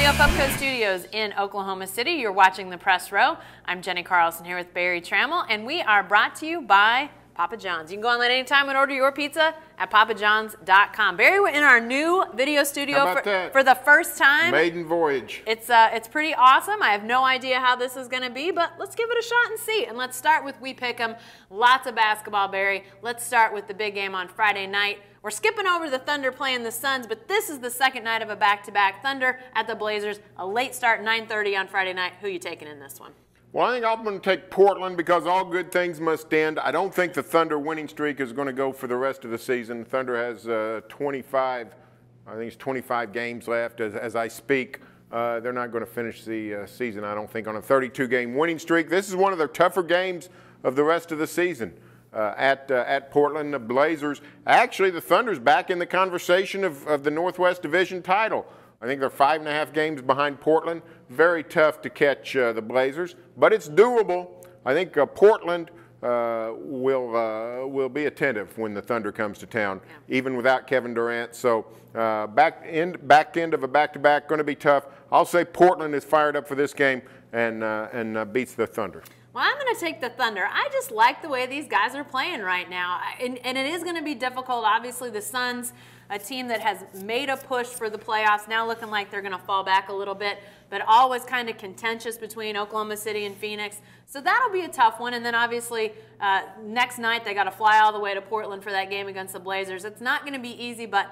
the Pubco Studios in Oklahoma City. You're watching the Press Row. I'm Jenny Carlson here with Barry Trammell, and we are brought to you by Papa John's. You can go online anytime and order your pizza at papajohns.com. Barry, we're in our new video studio for the first time. Maiden voyage. It's pretty awesome. I have no idea how this is going to be, but let's give it a shot and see. And let's start with We Pick 'em. Lots of basketball, Barry. Let's start with the big game on Friday night. We're skipping over the Thunder playing the Suns, but this is the second night of a back-to-back. Thunder at the Blazers, a late start, 9:30 on Friday night. Who are you taking in this one? Well, I think I'm going to take Portland because all good things must end. I don't think the Thunder winning streak is going to go for the rest of the season. Thunder has 25 games left as I speak. They're not going to finish the season, I don't think, on a 32-game winning streak. This is one of their tougher games of the rest of the season. At Portland, the Blazers. Actually, the Thunder's back in the conversation of the Northwest Division title. I think they're 5.5 games behind Portland. Very tough to catch the Blazers, but it's doable. I think Portland will be attentive when the Thunder comes to town, even without Kevin Durant. So back end of a back-to-back, going to be tough. I'll say Portland is fired up for this game and beats the Thunder. Well, I'm going to take the Thunder. I just like the way these guys are playing right now. And it is going to be difficult. Obviously, the Suns, a team that has made a push for the playoffs, now looking like they're going to fall back a little bit, but always kind of contentious between Oklahoma City and Phoenix. So that'll be a tough one. And then obviously, next night, they got to fly all the way to Portland for that game against the Blazers. It's not going to be easy, but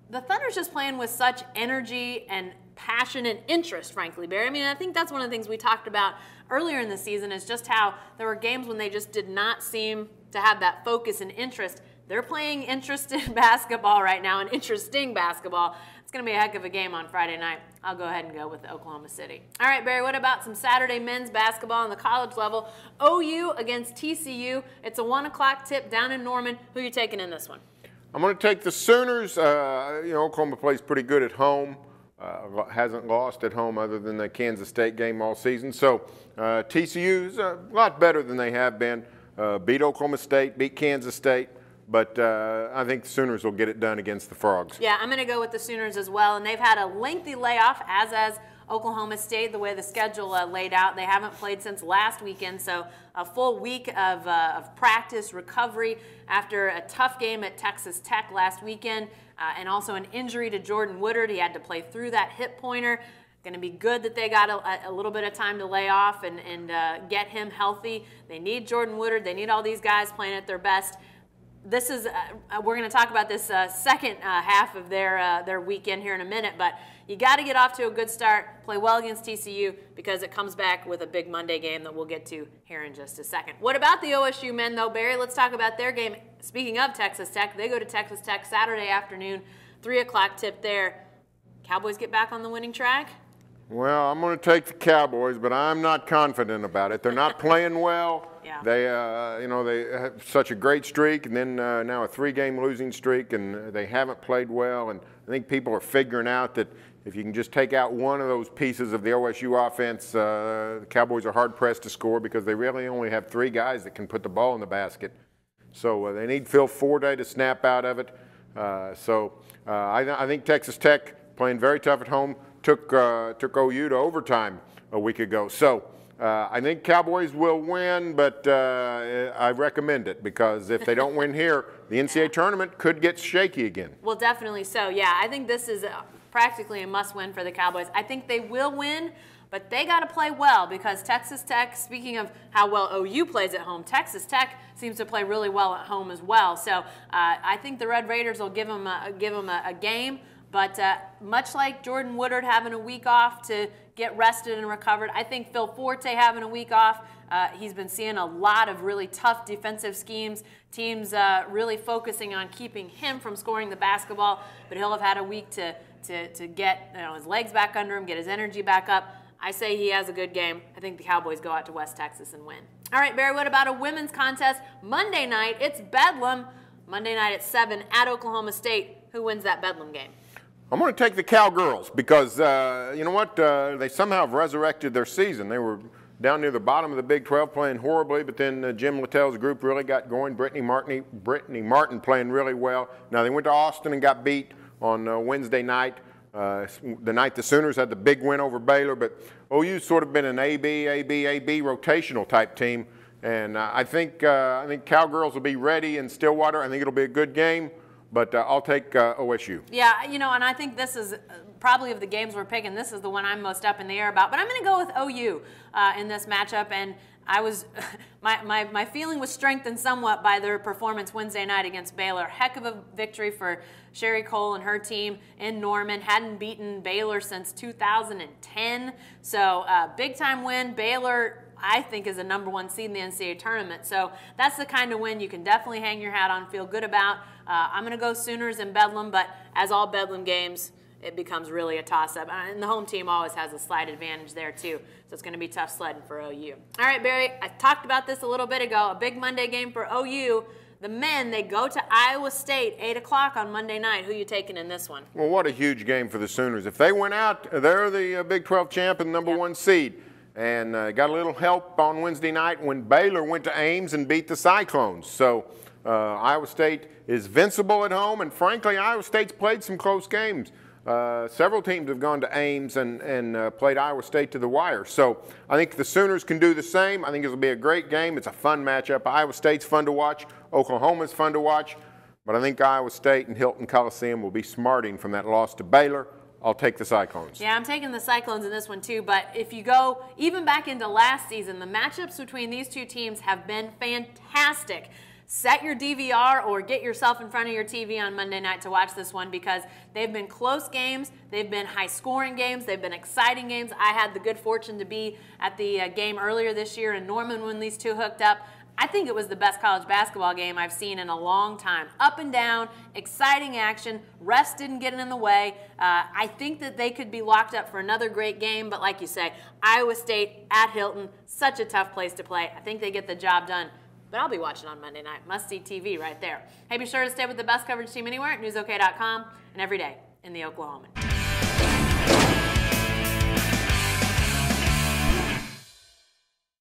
the Thunder's just playing with such energy and passion and interest, frankly, Barry. I mean, I think that's one of the things we talked about earlier in the season is just how there were games when they just did not seem to have that focus and interest. They're playing interested basketball right now, and interesting basketball. It's going to be a heck of a game on Friday night. I'll go ahead and go with Oklahoma City. All right, Barry, what about some Saturday men's basketball on the college level? OU against TCU. It's a 1 o'clock tip down in Norman. Who are you taking in this one? I'm going to take the Sooners. Oklahoma plays pretty good at home. Hasn't lost at home other than the Kansas State game all season. So TCU's a lot better than they have been. Beat Oklahoma State, beat Kansas State, but I think the Sooners will get it done against the Frogs. Yeah, I'm going to go with the Sooners as well, and they've had a lengthy layoff, as Oklahoma State, the way the schedule laid out. They haven't played since last weekend, so a full week of practice, recovery after a tough game at Texas Tech last weekend, and also an injury to Jordan Woodard. He had to play through that hip pointer. Going to be good that they got a little bit of time to lay off and get him healthy. They need Jordan Woodard. They need all these guys playing at their best. This is we're going to talk about this second half of their weekend here in a minute, but you got to get off to a good start, play well against TCU because it comes back with a big Monday game that we'll get to here in just a second. What about the OSU men, though, Barry? Let's talk about their game. Speaking of Texas Tech, they go to Texas Tech Saturday afternoon, 3 o'clock tip there. Cowboys get back on the winning track? Well, I'm going to take the Cowboys, but I'm not confident about it. They're not playing well. Yeah. They have such a great streak, and then now a 3-game losing streak, and they haven't played well. And I think people are figuring out that if you can just take out one of those pieces of the OSU offense, the Cowboys are hard-pressed to score because they really only have 3 guys that can put the ball in the basket. So they need Phil Forday to snap out of it. I think Texas Tech, playing very tough at home, took OU to overtime a week ago. So I think Cowboys will win, but I recommend it because if they don't win here, the NCAA tournament could get shaky again. Well, definitely so. Yeah, I think this is practically a must-win for the Cowboys. I think they will win, but they got to play well because Texas Tech, speaking of how well OU plays at home, Texas Tech seems to play really well at home as well. So I think the Red Raiders will give them a game. But much like Jordan Woodard having a week off to get rested and recovered, I think Phil Forte having a week off, he's been seeing a lot of really tough defensive schemes, teams really focusing on keeping him from scoring the basketball, but he'll have had a week to get his legs back under him, get his energy back up. I say he has a good game. I think the Cowboys go out to West Texas and win. All right, Barry, what about a women's contest? Monday night, it's Bedlam. Monday night at 7 at Oklahoma State. Who wins that Bedlam game? I'm going to take the Cowgirls because, you know what, they somehow have resurrected their season. They were down near the bottom of the Big 12 playing horribly, but then Jim Littell's group really got going. Brittany Martin playing really well. Now, they went to Austin and got beat on Wednesday night. the night the Sooners had the big win over Baylor. But OU's sort of been an AB rotational type team. And I think Cowgirls will be ready in Stillwater. I think it'll be a good game, but I'll take OSU. Yeah, you know, and I think this is probably of the games we're picking, this is the one I'm most up in the air about. But I'm going to go with OU in this matchup, and I was my feeling was strengthened somewhat by their performance Wednesday night against Baylor. Heck of a victory for Sherry Cole and her team in Norman. Hadn't beaten Baylor since 2010, so big time win. Baylor, I think, is a #1 seed in the NCAA tournament. So that's the kind of win you can definitely hang your hat on, feel good about. I'm going to go Sooners in Bedlam, but as all Bedlam games, it becomes really a toss-up. And the home team always has a slight advantage there, too. So it's going to be tough sledding for OU. All right, Barry, I talked about this a little bit ago. A big Monday game for OU. The men, they go to Iowa State, 8 o'clock on Monday night. Who are you taking in this one? Well, what a huge game for the Sooners. If they went out, they're the Big 12 champ and #1 seed. And got a little help on Wednesday night when Baylor went to Ames and beat the Cyclones. So Iowa State is invincible at home, and frankly, Iowa State's played some close games. Several teams have gone to Ames and played Iowa State to the wire. So I think the Sooners can do the same. I think it'll be a great game. It's a fun matchup. Iowa State's fun to watch. Oklahoma's fun to watch. But I think Iowa State and Hilton Coliseum will be smarting from that loss to Baylor. I'll take the Cyclones. Yeah, I'm taking the Cyclones in this one too, but if you go even back into last season, the matchups between these two teams have been fantastic. Set your DVR or get yourself in front of your TV on Monday night to watch this one because they've been close games, they've been high-scoring games, they've been exciting games. I had the good fortune to be at the game earlier this year in Norman when these two hooked up. I think it was the best college basketball game I've seen in a long time. Up and down, exciting action, refs didn't get in the way. I think that they could be locked up for another great game, but like you say, Iowa State at Hilton, such a tough place to play. I think they get the job done. But I'll be watching on Monday night. Must-see TV right there. Hey, be sure to stay with the best coverage team anywhere at newsok.com and every day in the Oklahoman.